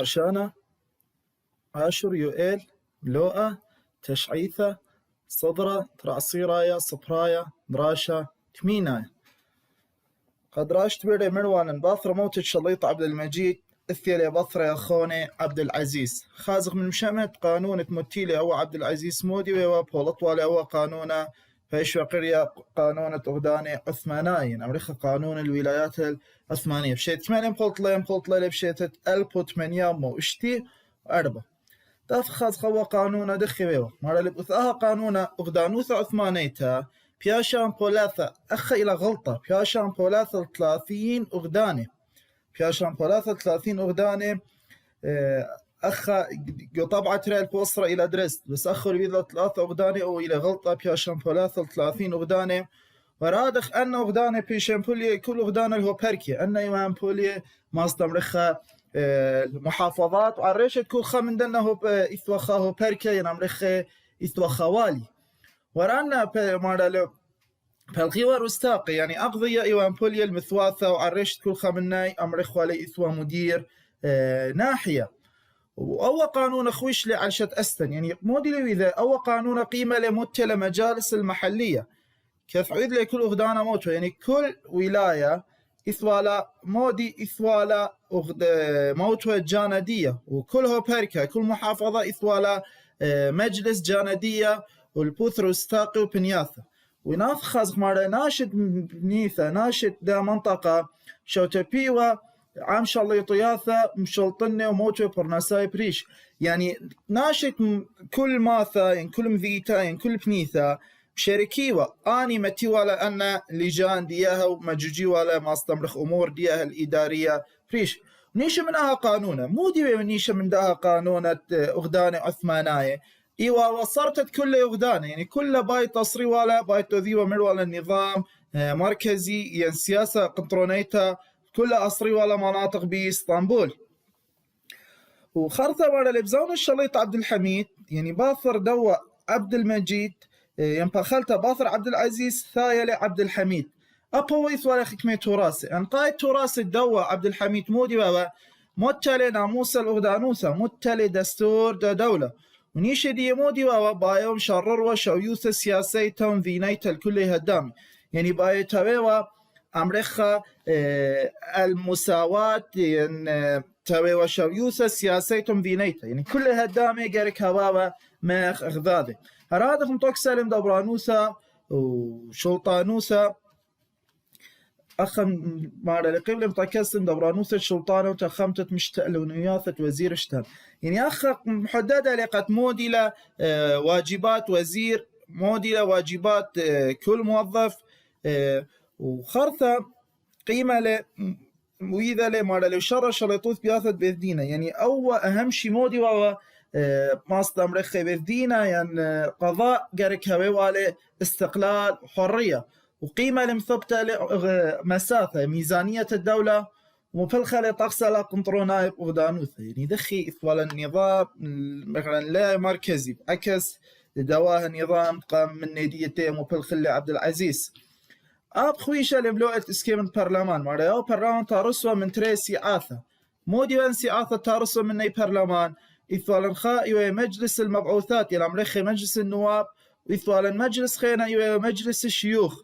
دارشانة، عاشر، يوئيل، لوقا، تشعيثة، صدرة، ترعصيرايا، صبرايا، دراشة، تمينايا. قد راشت بيري مروانا باثر موت الشليط عبد المجيد الثيلي بثر يا خوني عبد العزيز خازق من مشامت قانون تمتيلي أو عبد العزيز مودي وبولطوالي أو قانون فيش قرية قانون أغداني عثمانيين أمريكا قانون الولايات العثمانية بشيت 8 قلت لي بشيت 1800 اشتي أربعة داف خاز قوى قانون دخي بيوه مرة اللي بثاها قانون أغدانوث عثمانيتا بياشان بولاثة أخ إلى غلطة بياشان بولاثة 30 أغداني بياشان بولاثة 30 أغداني أخ طبعا ترى البوصرة إلى درست بس أخر بيذا 3 أغداني أو إلى غلطة بياشان بولاثة 30 أغداني ورادخ أن أغداني بيشان بولي كل أغداني اللي هو بركي أن يوان بولي مصدر رخا المحافظات وعرشت كل خمن دنه إثوخاه بركي ينمرخ إثوخوالي ورانا مارلو فالغيور واستاقي يعني أقضية إيوان بولي المثواثة وعرشت كل خمناي أمرخ ولي إثوى مدير ناحية وأول قانون أخويش لعشة أستن يعني مودي لو إذا أول قانون قيمة لموت لمجالس المحلية كيف عيد لي كل أغدانا موتو يعني كل ولاية إثوالا مودي إثوالا موتو جاندية وكلها باركة كل محافظة إثوالا مجلس جاندية والبوثر استاقي وبنياثة وناث خازق مارا ناشد بنيثة ناشد دا منطقة شوتبيوة عام شالله طياثة مشلطنة وموتو برناساي بريش يعني ناشد كل ماثة يعني كل مذيتة يعني كل بنيثة شركيوة أني متي ولا أن لجان دياها ومجوجي ولا ما استمرخ أمور دياها الإدارية فريش نيش منها قانونة مو دي نيش من داها قانونة أغدانة عثمانية إيوا وصرتت كل أغدانة يعني كل باي تصري ولا باي تذي ومر ولا النظام مركزي يعني سياسة قنطرونيتا كل أصري ولا مناطق بإسطنبول وخرطة ولا لبزون الشليط عبد الحميد يعني باثر دوا عبد المجيد ينبخلت باثر عبد العزيز ثايلة عبد الحميد أبويث ولا حكمة تراثي أنقايد تراث الدوا عبد الحميد مودي بابا متلي ناموس الأغدانوسة متلي دستور دولة ونيش دي مودي بابا بايوم شرر وشويوث السياسي تون ذينيت الكل هدام يعني باي تبيوا أمريكا المساواة تبيوا شويوث السياسي تون ذينيت يعني كل هدامي جارك هبابا ماخ أغذاذي هرادخم توك سالم دبرانوسا وشلطانوسا أخم مارا لقبل متكسم دبرانوسا الشلطانة وتخمتت مشتألونياثة وزير اشتال يعني أخ محددة لقد موديلة واجبات وزير موديلة واجبات كل موظف وخرثة قيمة ل وإذا لمارا لو شر شلطوث بياثت بذدينة يعني أول أهم شي مودي وهو ماستر مرخي بذدينا يعني قضاء جارك هوالي استقلال حرية وقيمة المثبتة مسافة ميزانية الدولة ومفلخة لتقصى قنطروناي أغدانوثة يعني دخي إثوال النظام مثلا لا مركزي عكس دواه النظام قام من نديته مفلخ عبد العزيز خويشة لملوءة اسكيم البرلمان مريو برلمان تارسوا من تري سياثة مو ديوان سياثة تارسوا من ني برلمان إثوالا خائي مجلس المبعوثات يعني أمريكي مجلس النواب وإثوالا مجلس خينا مجلس الشيوخ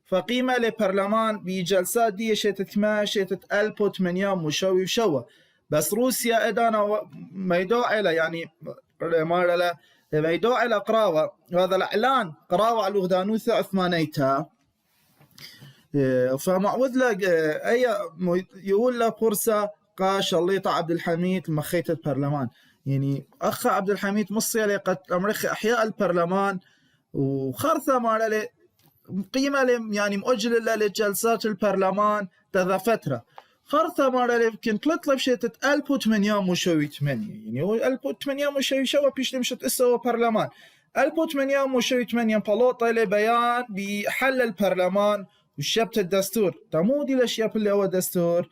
فقيمة لبرلمان بجلسات دي شتت ما شتت 1800 مشوي وشوى بس روسيا إدانا ما يدعو إلى يعني ما يدعو إلى قراوة وهذا الإعلان قراوة على الأغدانوثة عثمانيتها فمعوذ لك أي يقول له فرصة قاش الليط عبد الحميد مخيت البرلمان يعني أخ عبد الحميد مصي لقد أمريكا أحياء البرلمان وخرثة مع قيمة يعني مؤجل لجلسات البرلمان تذا فترة خرثة مع يمكن تطلب شيء 1800 مشوي 8 يعني هو 1800 مشوي شو بيش نمشت إسوا برلمان 1800 مشوي 8 بلوطة لبيان بحل البرلمان وشبت الدستور تمودي الأشياء اللي هو دستور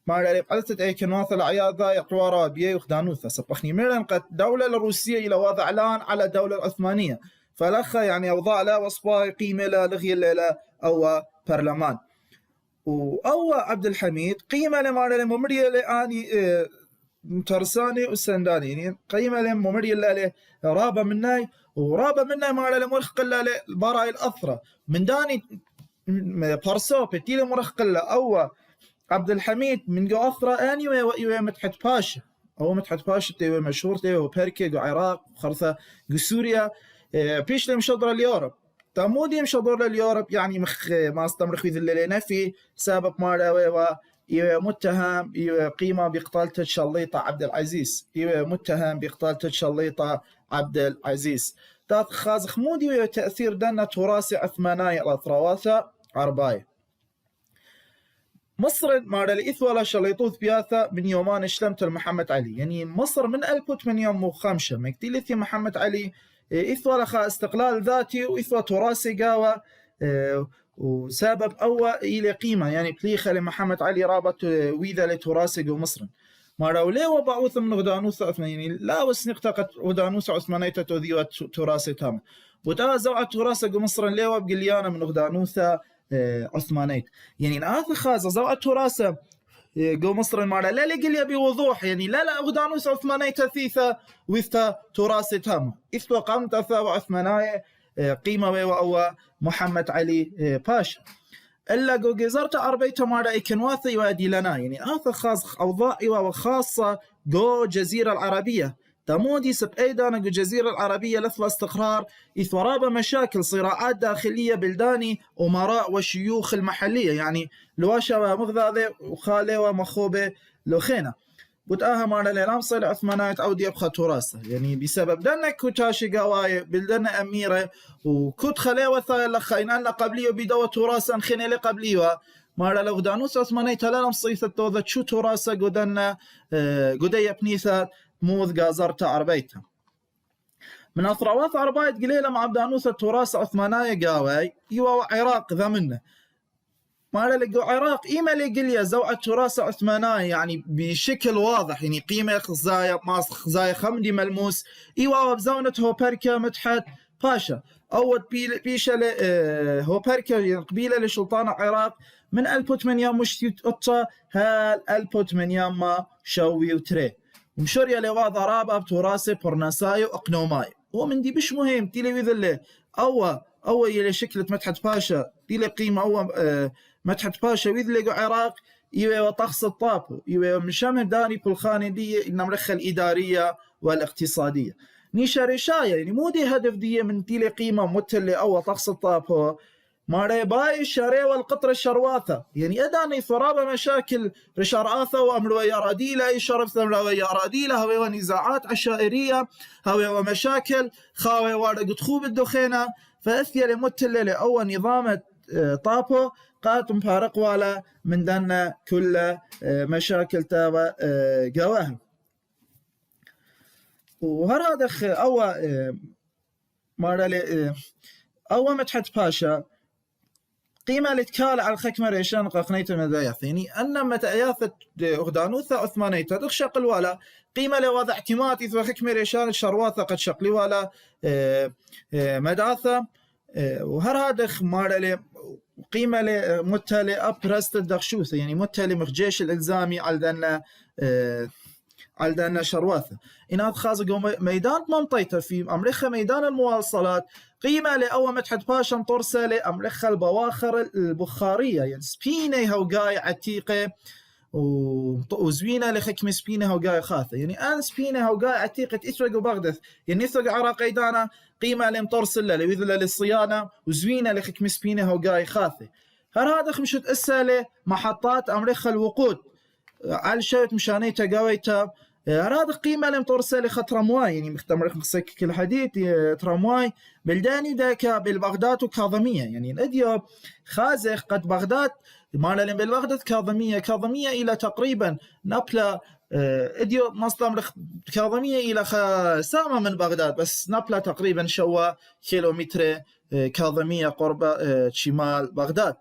مع قلت أي كنواث العياذ ذا يقوى بيه وخدانوثة سبخني مرن قد دولة الروسية إلى وضع إعلان على الدولة العثمانية فالأخ يعني أوضاع لا وصفة قيمة لا لغي لا أو برلمان وأو عبد الحميد قيمة لما ممرية لأني ترساني وسنداني يعني قيمة لهم ممري اللي رابة مناي ورابة مناي ما على مرخ قلا البراء الأثرة من داني بارسوب تيلي مرخ قلا أو عبد الحميد من جو أثرة أني ويا متحت باشا أو متحت باشا تيوي مشهور تيوي بيركي جو عراق خرثة جو سوريا بيش لهم شطرة اليوروب تامودي مشطرة اليوروب يعني مخ ما استمر في ذلنا في سبب ما متهم قيمة بقتالة الشليطة عبد العزيز متهم بقتالة الشليطة عبد العزيز تاث خازخ مودي وتأثير دنا تراثي عثماني على ثرواتها عرباية مصر مار الإثوالة شليطوث بياثا من يومان اشلمت محمد علي يعني مصر من 1805 مكتيلثي محمد علي إثوالة خا استقلال ذاتي وإثوى تراثي قاوة وسبب أول إلى قيمة يعني بليخة لمحمد علي رابط ويذا لتراسق مصر ما لو ليه وبعوث من غدانوس عثماني لا وسنقتقت غدانوس عثمانية تذيوة تراسي تام وتازوع تراسق مصر ليه وبقليانا من غدانوس عثمانية يعني ناث خازة زوع تراسة جو مصر المارة لا لقليا بوضوح يعني لا غدانوس عثمانية تثيثة وثا تراسي تام إثوى قامت أثاو عثمانية قيمة وهو محمد علي باشا إلا جو جزرت أربيت مارا إكنواثي وادي لنا يعني آثر خاص أوضاعي وخاصة جو جزيرة العربية تمودي سب أيضا جو جزيرة العربية لثوى استقرار إثراب مشاكل صراعات داخلية بلداني أمراء وشيوخ المحلية يعني لواشا ومغذاذي وخالي ومخوبة لوخينا بتاها مارا ليلام صيل عثمانات أو دي أبخى تراثة يعني بسبب دنا كوتاشي قواي بلدنا أميرة وكوت خليوة ثايل لخين أنا قبليه بدوة تراثة خيني لي قبليه مارا لو دانوس عثمانيت لالم صيثة توذة شو تراثة قدنا قدية بنيثة موذ قازرتا عربيتها من أثروات عربايت قليلة مع دانوس التراثة عثمانية قواي يوا عراق ذا منه ما لقوا عراق إيما لقليا زوعة تراث عثمانية يعني بشكل واضح يعني قيمة خزايا ماس خزايا خمدي ملموس إيوا بزونة هوبركا متحت باشا أول بيشة هوبركا يعني قبيلة لسلطان العراق من 1800 مشتي أطا هال 1800 ما شوي وتري ومشوريا لواضع رابع بتراثي برناساي وأقنوماي ومن دي بش مهم تيلي وذله أول يلي شكلة متحت باشا تيلي قيمة أول متحت باشا ويذلقوا عراق يوي وطخص الطابو يوي مشامه داني بالخاني دي النمرخة الإدارية والاقتصادية نيشا رشاية يعني مو دي هدف دي من تيلي قيمة متلي أو طخص الطابو ماري باي الشارع والقطر الشرواثة يعني أداني ثرابة مشاكل رشارآثة وأملوية راديلة أي شرف ثملوية راديلة هوي ونزاعات عشائرية هوي ومشاكل خاوي وارد خوب الدخينة فأثيا لمتلي لأول نظام طابو قاتم فارق ولا من دنا كل مشاكل تابا جواهم وهذا أو مارلي أو متحت باشا قيمة لتكال على الخكمة ريشان قاقنيت المدايث يعني أن متى أياثة أغدانوثة عثمانية تخشق الولا قيمة لوضع اعتماد إذا خكمة ريشان الشرواثة قد شقلي ولا مداثة وهذا مارلي قيمة متالي أبرست الدخشوثة يعني متالي مخجيش الإلزامي على دنا شرواثة إنها خازق ميدان منطيته في أمريكا ميدان المواصلات قيمة لأول متحت باشا طرسة لأمريكا البواخر البخارية يعني سبيني هوقاي عتيقة وزوينة لخكم سبينة هوقاي خاثة يعني أن سبينة هوقاي عتيقة إسرق وبغدث يعني إسرق عراقي دانا قيمة لمطرسلة لوذلة للصيانة وزوينة لخكم سبينة هوقاي خاثة هذا خمشت أسالة محطات أمريكا الوقود على شوية مشانيتا قويتا هذا قيمة لمطرسة لخطرمواي يعني مختمر خمسك الحديث ترامواي بلداني ذاك بالبغداد وكاظمية يعني الأديو خازخ قد بغداد ما لهم بالبغداد كاظمية إلى تقريبا نابلا اديو مصدر كاظمية إلى سامة من بغداد بس نابلا تقريبا شوا كيلومتر كاظمية قرب شمال بغداد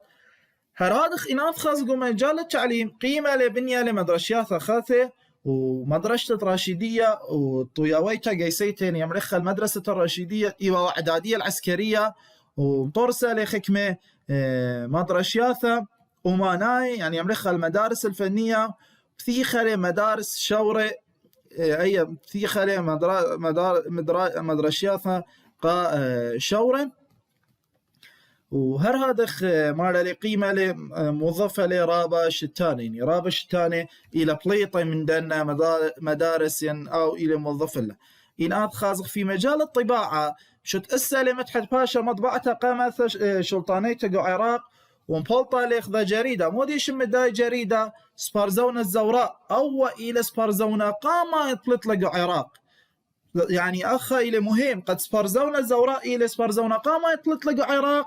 هرادخ إناف خاص مجال التعليم قيمة لبنية لمدرسيات خاثة ومدرسة راشدية وطياويتا جيسيتين يمرخ المدرسة الراشدية وإعدادية العسكرية ومطرسة لخكمة مدرسياثة وماناي يعني يمرخ المدارس الفنية بثيخة لمدارس شورة أي في خلي مدرشياثا قا شورا وهر هذا مال لي قيمة لي موظفة لي رابا شتاني يعني رابا شتاني إلى بليطة من دنا مدارس أو إلى موظف له إن خازق في مجال الطباعة شت أسأل متحد باشا مطبعته قامت شلطانيته جو عراق ومبلطة ليخذ جريدة موديش مداي جريدة سبارزونة الزوراء أو إلى سبارزونة قام يطلت لقو عراق يعني أخا إلى مهم قد سبارزونة الزوراء إلى سبارزونة قام يطلت لقو عراق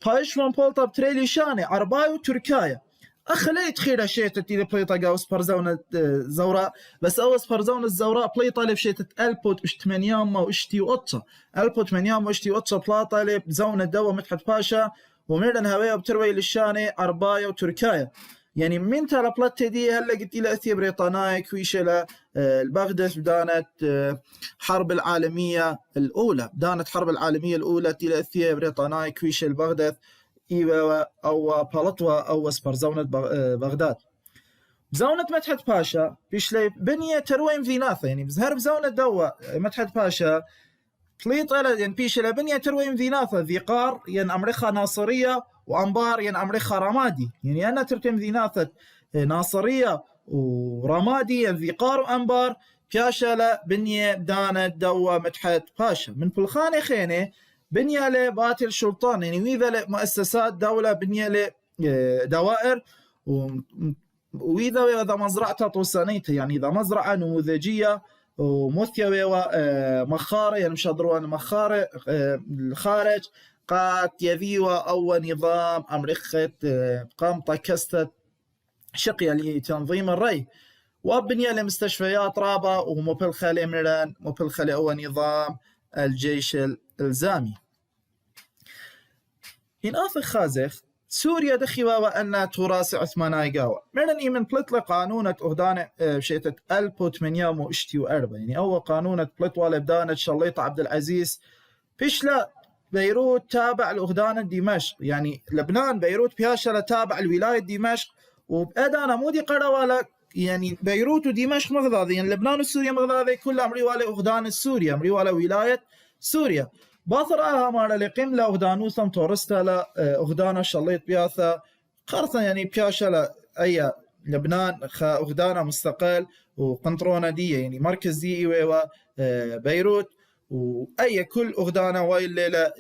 بايش من بولطة بتريلي شاني عرباي وتركايا أخلي تخيل شيتت إلى بليطة قاو سبارزونة زوراء بس أول سبارزونة الزوراء بليطة لبشيتت ألبوت اشتمنيام واشتي وقطة ألبوت منيام واشتي وقطة بلاطة لبزونة دوا متحد باشا ومردن هواية بتروي للشاني عربايا وتركايا يعني من ترى بلاتة دي هلا قلت إلى أثي بريطانيا كويشة البغداد دانت حرب العالمية الأولى دانت حرب العالمية الأولى إلى أثي بريطانيا كويشة البغداد إيوة أو بالطوة أو سبرزونة بغداد بزونة متحد باشا بيشلي بنية تروين فيناثة يعني بزهر بزونة دوا متحد باشا طليط يعني بيشلي بنية تروين فيناثة ذيقار يعني أمريكا ناصرية وأنبار يعني أمريكا رمادي يعني أنا ترتم ذيناثة ناصرية ورمادي ذيقار وأنبار بياشلة بنية دانة دوا متحد باشا من فلخانة خينة بنية لباتل الشلطان يعني وإذا مؤسسات دولة بنية لدوائر وإذا إذا مزرعة توسانيته يعني إذا مزرعة نموذجية ومثيوة ومخارة يعني مشادروان مخارة الخارج قد يذيوة أو نظام أمريكا قامت كستة شقية لتنظيم الري وبنية لمستشفيات رابة ومبلخة لمران مبلخة أو نظام الجيش الإلزامي إن آخر خازخ سوريا دخيوة وأن تراث عثماني قاوة مرن إيمن بلطلة قانونة أهدانة بشيتة 1884 يعني أول قانونة بلطوة لبدانة شليط عبد العزيز بيشلا بيروت تابع لأهدانة دمشق يعني لبنان بيروت بياشلة تابع لولاية دمشق وبأدانا مودي قروا يعني بيروت ودمشق مغضاضي يعني لبنان وسوريا مغضاضي كل أمري ولا أهدانة سوريا أمري ولا ولاية سوريا باثر مالا لقيم لا أهدانوثم تورستا لا أهدانا شليط بياثا قرثا يعني بياشلة أي لبنان خا أهدانا مستقل وقنطرونة دي يعني مركز دي إيوه بيروت وأي كل أهدانا وايل ليلة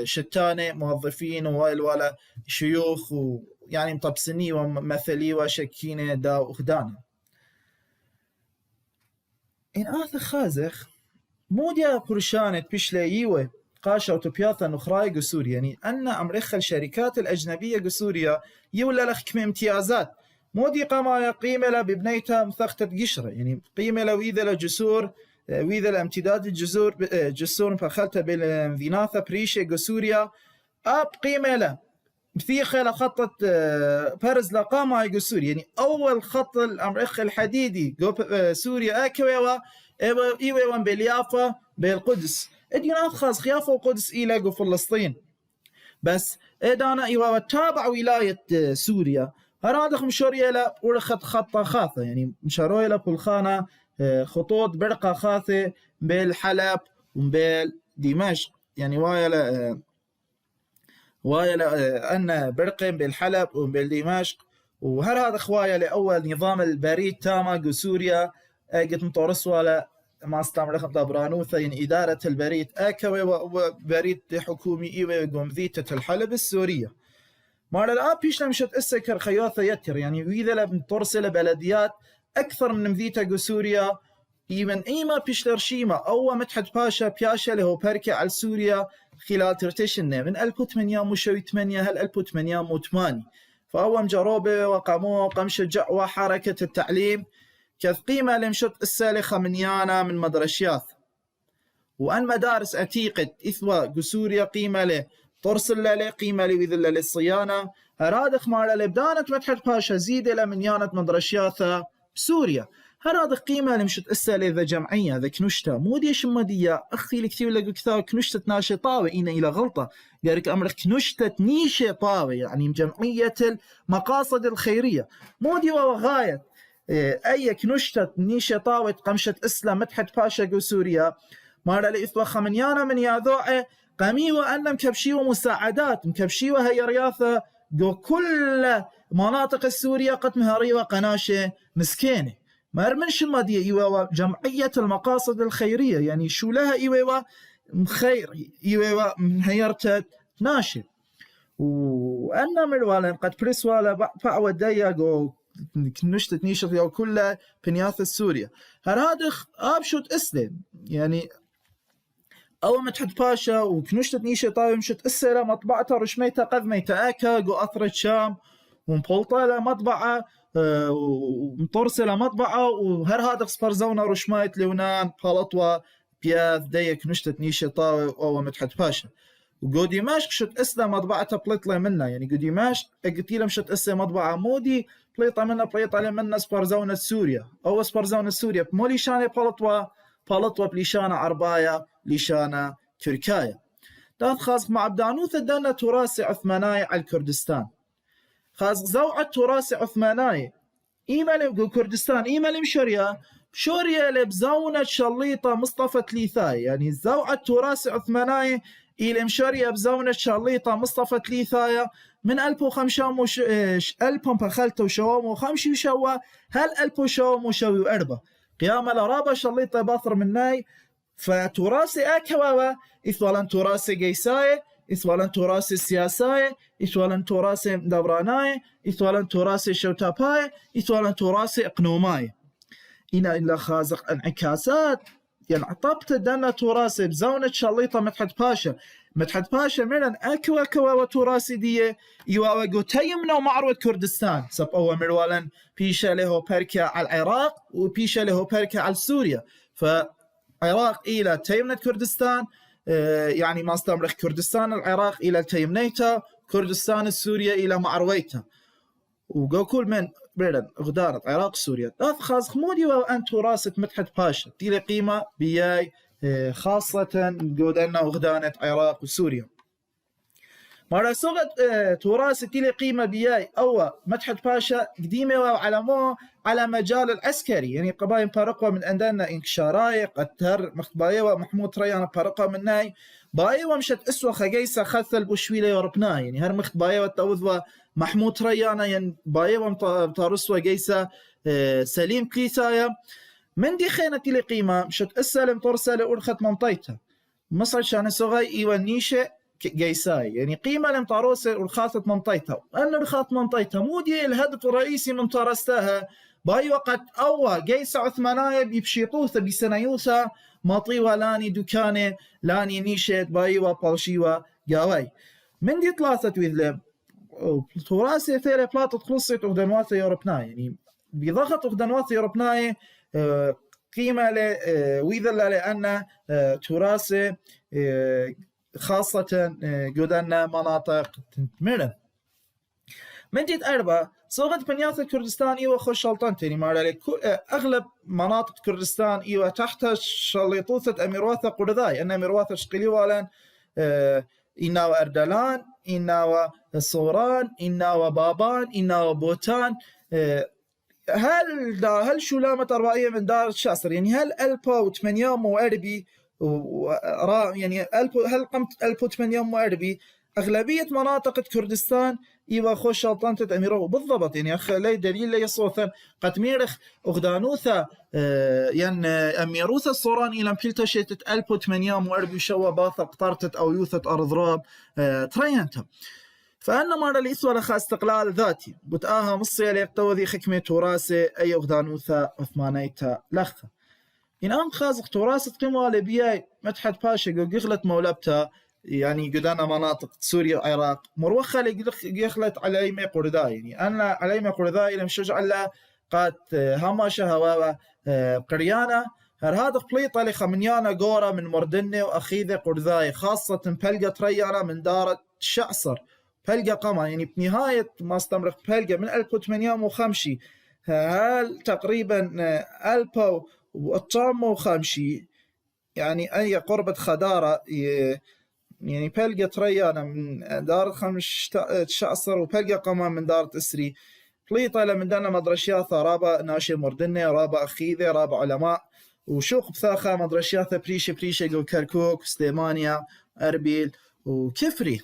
شتانة موظفين وايل ولا شيوخ ويعني مطبسني ومثلي وشكينة دا أهدانا إن آث خازخ موديا قرشانة بيشلايوه قاشة وتبياثا نخراي قسوريا يعني أن أمريكا الشركات الأجنبية قسوريا يولا لك كم امتيازات مودي قاما قيمة ببنيتها مثختة قشرة يعني قيمة وإذا لجسور وإذا لامتداد الجسور جسور فخلتها بالفيناثة بريشة قسوريا أب قيمة له مثيخة لخطة برز لقاما قسوريا يعني أول خط الأمريكا الحديدي سوريا أكويوا إيوه باليافا بالقدس ادينا خاص خيافة وقدس إلى فلسطين بس ادانا إيوه تابع ولاية سوريا هرادخ مشوريا لا ورخت خطة خاثة يعني مشارويا لا بالخانة خطوط برقة خاثة بالحلب وبالدمشق يعني وايا أن برقم بالحلب وبالدمشق وهذا خوايا لأول نظام البريد تاما سوريا قد متورسوا ل ما استعمل طبرانوثا يعني إدارة البريد أكوي وبريد حكومي إيوه قمذيتة الحلب السورية مال الآن بيش لمشت السكر خياطة يتر يعني وإذا لم ترسل بلديات أكثر من مذيتة سوريا إيمن إيما بيش لرشيمة أو متحد باشا بياشا له بركة على سوريا خلال ترتشنة من 1808 هل 1808 فأول جروبة وقاموا قام شجعوا حركة التعليم كقيمة لمشت السالخة من يانا من مدرشياث وأن مدارس عتيقة إثوى قسوريا قيمة له ترسل له قيمة لوذل للصيانة هرادخ مالا لبدانة متحد باشا زيد له من يانة مدرشياثة بسوريا هرادخ قيمة لمشت السالة ذا جمعية ذا كنشتا مودي شمادية أخي لكثير لقو كثار كنشتة ناشي طاوة إينا إلى غلطة قالك أمرك كنشتة نيشي طاوة يعني جمعية المقاصد الخيرية مودي وغاية أي كنشتت نيشة طاوت قمشت إسلام متحت باشا جو سوريا مارا لإثوى خمنيانا من ياذوعي قميوة أن مكبشيوة مساعدات مكبشيوة هي رياثة جو كل مناطق السورية قد مهاريوة قناشة مسكينة ما أرمنش المادية إيوة جمعية المقاصد الخيرية يعني شو لها إيوة خير إيوة هيرتت ناشد وأنا مروالن قد بريسوالا بعوة دايقو كنشتت نيشت يو كلها بنياث السوريا هرادخ آبشوت إسلم يعني أول ما تحت باشا وكنشتت نيشة طاوي مشت إسلا مطبعتها رشميتها قذميتها آكا قو أثرت شام ومبولطة لا مطبعة ومطرسة لا مطبعة وهر هادخ سبرزونا رشمايت لونان بالطوة بياث دايك نشتت نيشة طاوي أول ما تحت باشا وقو دمشق شت إسلا مطبعتها بليطلة منا يعني قو دمشق قتيلة مشت إسلا مطبعة مودي بليطة منا بليطة منا سبرزونا سوريا أو سبرزونا سوريا بمولي شاني بالطوة بليشانة عربايا ليشانة تركايا دان خاص مع بدانوث دانا تراثي عثماناي على الكردستان خاص زوعة تراثي عثماناي إيمالي كردستان إيمالي شوريا لبزونة شليطة مصطفى تليثاي يعني زوعة تراثي عثماناي إلى مشارية بزونة شليطة مصطفى تليثايا من 1500 وشوام وخمشي وشوا هل 1000 وشوام وشوي وأربع قيام الأرابة شليطة باثر مناي فتراثي أكواوا إثوالا تراثي جيساي إثوالا تراثي سياساي إثوالا تراثي دبراناي إثوالا تراثي شوتاباي إثوالا تراثي إقنوماي إنا إلا خازق انعكاسات يعني عطبت دانا تراثي بزونة شليطة متحت باشا ملن أكوا كوا وتراثي دي يواوا قتيمنا ومعروض كردستان سب أول مروالن بيشا له بركة على العراق وبيشا له بركة على سوريا عراق إلى تيمنة كردستان يعني ما استمرخ كردستان العراق إلى تيمنيتا كردستان السوريا إلى معرويتا وقو كل من بردن غدارة عراق سوريا خاص خمودي وأن تراثة متحت باشا تيلي قيمة بياي خاصة قودنا وغدانة عراق وسوريا مرة صغت تراث تيلي قيمة بياي أو متحت باشا قديمة وعلموه على مجال العسكري يعني قبائل بارقوة من عندنا إنكشاراي قتر مخباية ومحمود ريان بارقوة من ناي باي ومشت أسوة خجيسة خث البوشويلة يوربنا يعني هر مخباية وتوذوا محمود ريان يعني باي ومتارسوا جيسة سليم كليسايا من دي خينة تيلي قيمة مشت أسلم ترسل أرخت منطيتها مصر شان صغي إيوة نيشة جيساي يعني قيمة لم تروسل والخاطة منطيتها أن الخاط منطيتها مودي الهدف الرئيسي من ترستها باي وقت أول جيسة عثمانية بيبشيطوثة بسنيوثة مطيوة لاني دكانة لاني نيشت باي وبالشيوة جاوي من دي ثلاثة ويذلب تراسي ثيري بلاطة خلصت أغدنوات يوروبناي يعني بضغط أغدنوات يوروبناي قيمة ويذل لأن تراسي خاصة جودنا مناطق تمرن من جد أربعة صوغت بنياث كردستان إيوة خوش شلطان تاني مارا أغلب مناطق كردستان إيوة تحت شليطوثة أميرواثة قرداي أن أميرواثة شقلي والان إناو أردلان إناو صوران إناو بابان إناو بوتان هل شلامة أربعية من دار الشاسر يعني هل 1840 يعني هل قمت 1840 أغلبية مناطق كردستان إيوا خوش شلطانة أميره بالضبط يعني أخ لي دليل لي صوثا قد ميرخ أغدانوثا يعني أميروثا الصوران إلى مبيلتا شيتت 1840 شوا باثا قطرتت أو يوثت أرض راب ترينتا فأنا مرة ليسوا لخا استقلال ذاتي بتآها مصي ليقتوذي حكمة تراثي أي أغدانوثا عثمانيتا لخا إن أم خازق تراثة قمة لبياي متحت باشا قغلت مولبتا يعني قدانا مناطق سوريا والعراق مروخة لقغلت علي ما قرداي يعني أنا علي ما قرداي لم شجع الله قد هماشا هوا قريانا هذا قليطة لخمنيانا قورة من مردنة وأخيذة قرداي خاصة بلقة ريانا من دارة شعصر بلقة قمة يعني بنهاية ما استمرق بلقة من 1850 هل تقريبا 1850 يعني أي قربة خدارة يعني بلقة ريانا من دار 15 وبلقة قمة من دار تسري بليطة لمن دنا مدرشياثا رابا ناشي مردنة رابا أخيذة رابا علماء وشوق بثاخة مدرشياثا بريشة جو كركوك سليمانيا أربيل وكفري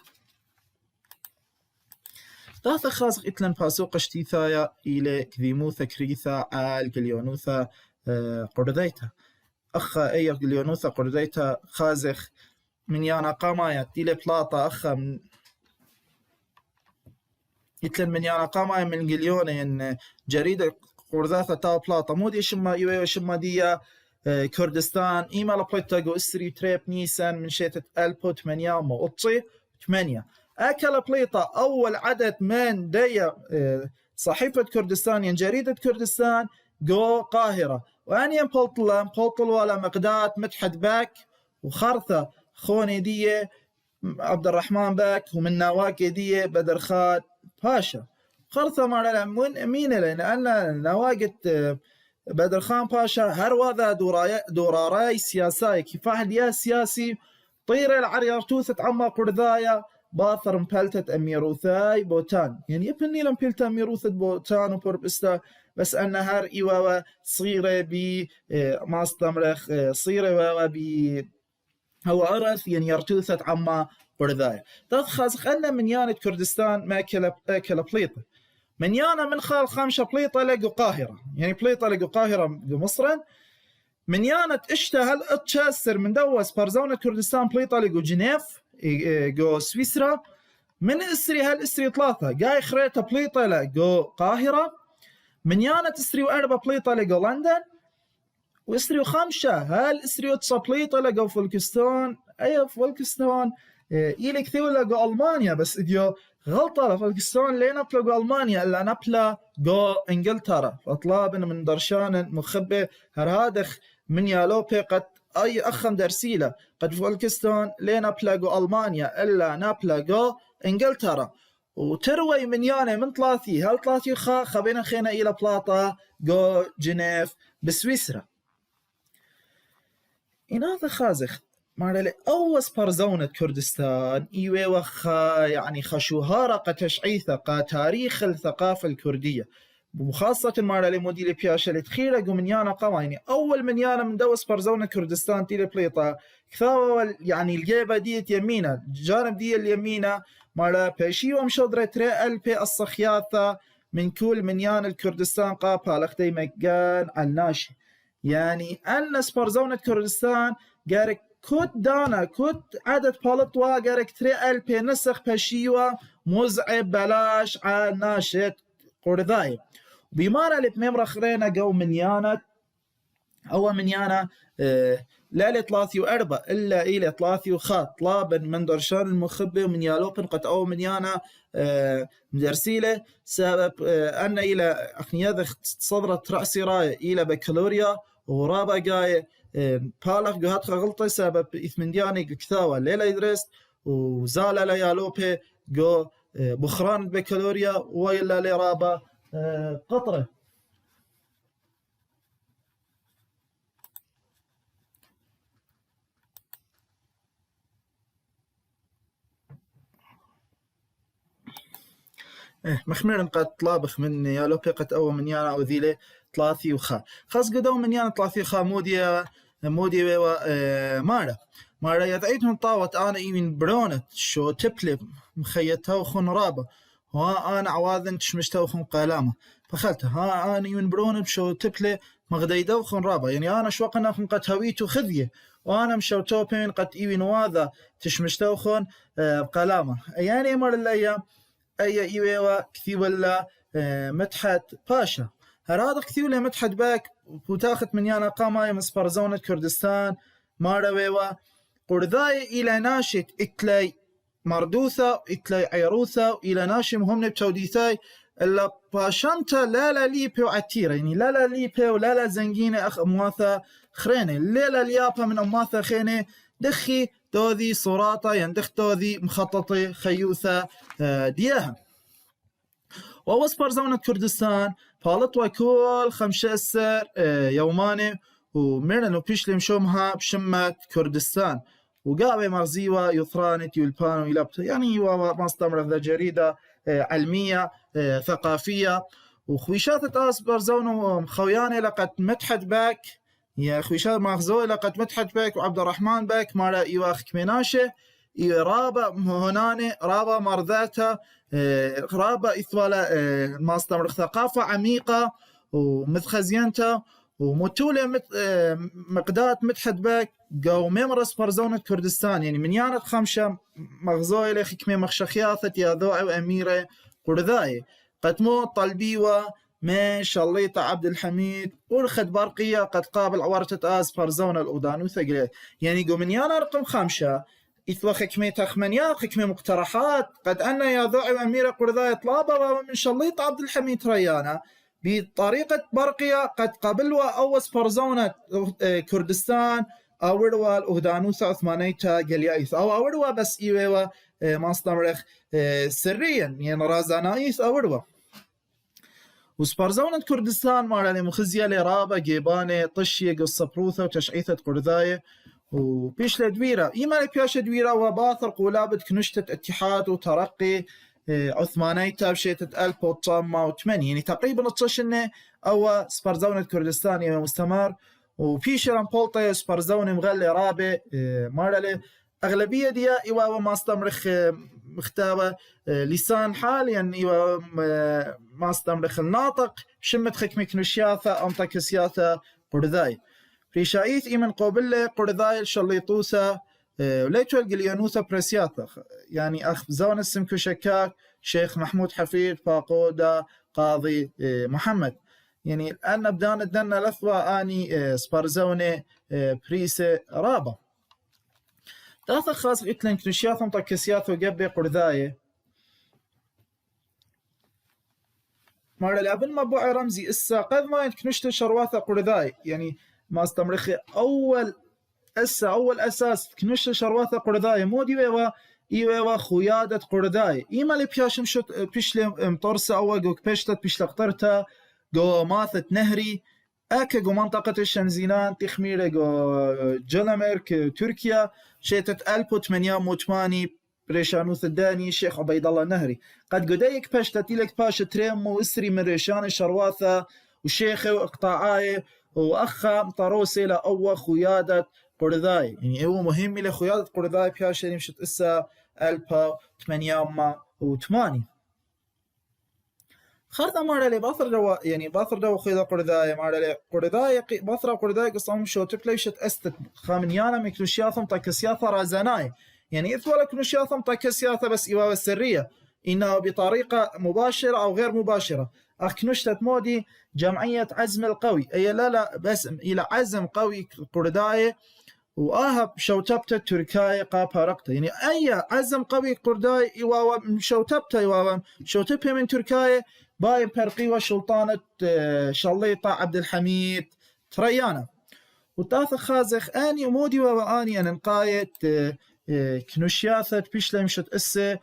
ثاثة خازق إتلن باسوق اشتيثايا إلى كذيموثا كريثا عال قليونوثا قرديتا أخا أي قليونوثا قرديتا خازخ من يانا قامايا تيلي بلاطة أخا من إتلن من يانا قامايا من قليونة إن جريدة قرداثا تاو بلاطة مودي شما إيوه شما ديا كردستان إيما لبليتا جو إسري تريب نيسان من شيتة ألبو 8 ومقطي 8 أكل بليطة أول عدد من ديا صحيفة كردستان يعني جريدة كردستان جو قاهرة وأني بلطل ولا مقدات متحد باك وخرثة خوني دية عبد الرحمن باك ومن نواكي دية بدر خاد باشا خرثة ما مين لأن نواقة بدر خان باشا هروذا دوراراي سياساي كفاح ديا سياسي طير العريارتوثة عما قردايا باثر مبلتت أميروثاي بوتان يعني يبني لم بلتا أميروثة بوتان وبربستا بس أن هر إيواوا صغيرة بي ما استمرخ صغيرة بي هو عرث يعني يرتوثة عما قردايا تخص أن من يانة كردستان ما كلا بليطة من يانا من خال خامشة بليطة لقوا قاهرة يعني بليطة لقوا قاهرة مصرا من يانا اشتهل اتشاسر من دوس برزونة كردستان بليطة لقوا جنيف جو سويسرا من اسري هالاسري 3 جاي خريطة بليطة لقوا قاهرة من يانا تسري وأربع بليطة لقوا لندن واسري وخامشة هالاسري وتصا بليطة لقوا فولكستون أي فولكستون إليك ثيو لقوا ألمانيا بس إديو غلطة لفولكستون ليه نبلغوا ألمانيا إلا نبلا جو إنجلترا فطلاب من درشان مخبي هرهادخ من يالوبي قد أي أخم درسيلة قد فولكستون ليه نبلغوا ألمانيا إلا نبلغوا إنجلترا وتروي من يانا من 3 هل 3 خبينا خينا إلى بلاطة جو جنيف بسويسرا هذا خازخ مارلي أوس برزونة كردستان إيوه وخا يعني خشوهارة قتشعيثة قتاريخ الثقافة الكردية وخاصة مارلي موديلي بياشا اللي تخيرا من يانا قوى يعني أول من يانا من دوس برزونة كردستان تيلي بليطة كثاوة يعني الجيبة ديت يمينة جانب دي اليمينة مارلا بيشي ومشودرة تريقل بي الصخياثة من كل من يانا الكردستان قابها لختي مكان الناشي يعني أنس برزونة كردستان قارك كود دانا كود عدد بالطوا قارك تريقل بي نسخ بشيوة مزعب بلاش على ناشط قرداي بمارا اللي بممرا خرينا جو من يانا أو من يانا لا 3 و4 إلا إلى 3 وخات طلابا من درشان المخبي ومن يالوبن قد أو من يانا مدرسيله سبب أن إلى أخنياذ صدرت رأسي راية إلى بكالوريا ورابا جاي بالغ جهات غلطة سبب إثمندياني كثاوة ليلة يدرس وزال ليالوبي جو بخران بكالوريا وإلا لرابا قطرة مخميرن قد طلابخ من يالوبي قد أول من يانا أو ذيلي 3 وخا خاص قدو من يانا 3 وخا مودي مارا يدعيتهم طاوت أنا إيمن برونت شو تبلي مخيتها وخون رابا ها أنا عواذن تشمشتها وخون قلامة فخلتها ها أنا إيمن برونت شو تبلي مغديدا وخون رابا يعني أنا شوقنا خون قد هويتو خذية وأنا مشوتو بين قد إيوين واذا تشمشتها وخون قلامة يعني مر الأيام أي إيوة كثير ولا متحد باشا هذا كثير ولا متحد باك وتاخت من يانا قامة مسبر زونة كردستان مارا ويوا قرداي إلى ناشط إتلي مردوثة إتلي عيروثة إلى ناشي مهم بتوديثاي إلا باشانتا لا ليبي وعتيرة يعني لا ليبي ولا زنجينة أخ أمواثة خرينة لا ليابا من أمواثة خينة دخي توذي صراطة يندخ توذي مخططة خيوثة دياها ووصبر زونة كردستان فالطوى كل 15 يوماني ومرنا بيش لمشومها بشمة كردستان وقابي مغزيوة يثرانت يلبان ويلبت يعني ما استمر ذا جريدة علمية ثقافية وخويشات تاس برزون خوياني لقد مدحت باك يا خويشات ماخزوي لقد مدحت باك وعبد الرحمن باك مالا إيواخ كميناشة رابا هناني رابا مرذاتا رابا إثوالا ما استمر ثقافة عميقة ومتخزينتا ومتولة مقدات مدحت باك قو ممرس برزونة كردستان يعني من يانت خمشة مغزوي لخي كمي مخشخياثة يا ذوعي وأميرة قرداي قتمو طلبيوة من شليطة عبد الحميد ورخد برقية قد قابل عورتة آز برزونة الأودانو ثقلي يعني قو من يانا رقم خمشة إثوى خكمي تخمنيات خكمي مقترحات قد أن يا ذوعي وأميرة قرداي طلابة من شليطة عبد الحميد ريانا بطريقة برقية قد قابلوا أوس برزونة كردستان أوروا الأهدانوثة عثمانيتا قليايث أو أوروا بس إيوه ما استمرخ سريا يعني رازانايث أوروا وسبرزونة كردستان مارالي مخزية لرابة جيبانة طشية قصة بروثة وتشعيثة قرداية وبيش لدويرة إيمان بياش دويرة وباثر قولابة كنشتة اتحاد وترقي عثمانيتا بشيتة 1908 يعني تقريبا تشنة أو سبرزونة كردستان يعني مستمر وبيشران بولطي سبرزونة مغلي رابع مارالي أغلبية ديا إيوا ما استمرخ مختابة لسان حال يعني إيوا ما استمرخ الناطق شمت خكمي كنشياثة أمتا كسياثة قرداي ريشايث إيمن قوبلة قرداي الشليطوسة وليتو القليانوثة برسياثة يعني أخ زون السمكو شكاك شيخ محمود حفيد فاقودة قاضي محمد يعني الآن بدانا دنا لثوة آني سبارزونة بريسة رابا ثلاثة خاص إتلن كنشياثم طكسياثو قبي قرداية مارا لابن مبوع رمزي إسا قد ما ينكنشت شرواثة قرداي يعني ما استمرخي أول أساس كنشت شرواثة قرداي مودي إيوا خويادة قرداي إيما اللي بياشم شت بيشلي مطرسة أو جو بيشتت بيشلقطرتا جو ماثت نهري أكا جو منطقة الشنزينان تخميرة جو جلمرك تركيا شيتت 1808 بريشانوث الداني شيخ عبيد الله النهري قد قديك باشتت لك باشا تريم وإسري من ريشان الشرواثة وشيخ وإقطاعاي وأخا مطروسي لأوة خويادة قرداي يعني هو مهم لخيادة قرداي بياشا يمشت إسا 1808 خرطة مارلي باثر دوا يعني باثر دوا خيادة قرداي مارلي قرداي باثر قرداي قصام شو تبليشت أستت خامنيانا مكنوشياثم طاكسياثة رازاناي يعني إثوى لكنوشياثم طاكسياثة بس إيوه السرية إنها بطريقة مباشرة أو غير مباشرة أكنشتت مودي جمعية عزم القوي أي لا بس إلى عزم قوي قرداي وآهب شوتبته تركاي قابها رقته يعني أي عزم قوي قرداي إيوا شوتبته إيوا شوتبه من تركاي باي برقي وشلطانة شليطة عبد الحميد تريانا وتاث خازخ آني مودي وآني أن نقاية كنوشياثة بيشلا مشت إسه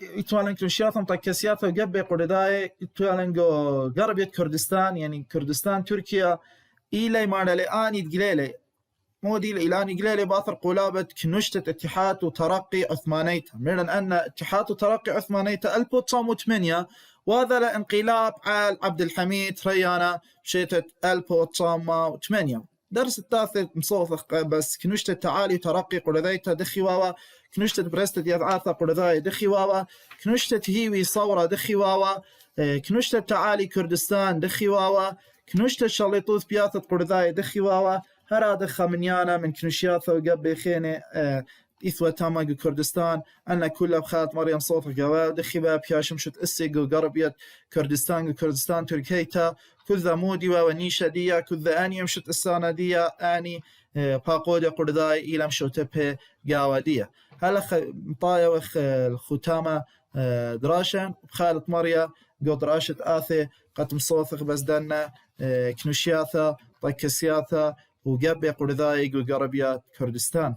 يتوالن كنوشياثة مطاكسياثة وقبي قرداي يتوالن غربية كردستان يعني كردستان تركيا إلي مانا لآني تقليلي مودي الإيلاني قليلي باثر قولابة كنشتة اتحاد وترقي عثمانيتا من أن اتحاد وترقي عثمانيتا 1908 وهذا لانقلاب على عبد الحميد ريانا شيتة 1908 درس الثالث مصوثق بس كنشتة تعالي ترقي قردايتا دخي واوا كنشتة برستة يذعاثة قرداي دخي واوا كنشتة هيوي صورة دخي واوا كنشتة تعالي كردستان دخي واوا كنشتة شليطوث بياثة قرداي دخي واوا هراد خامنيانا من كنشياثة وقبي خيني إثوى تاماق كردستان أن كلها بخات مريم صوت قوا دخي باب ياشم شت إسيق وقربية كردستان تركيتا كذا مودي ونيشة ديا كذا آني يمشت إسانا ديا آني باقودة قرداي إلى مشوتبه قوا ديا هلا مطايا وخ الختامة دراشا بخالة مريم قو دراشة آثي قد مصوثق بس دانا كنشياثة طيكسياثة وقبي قردايق وقربيات كردستان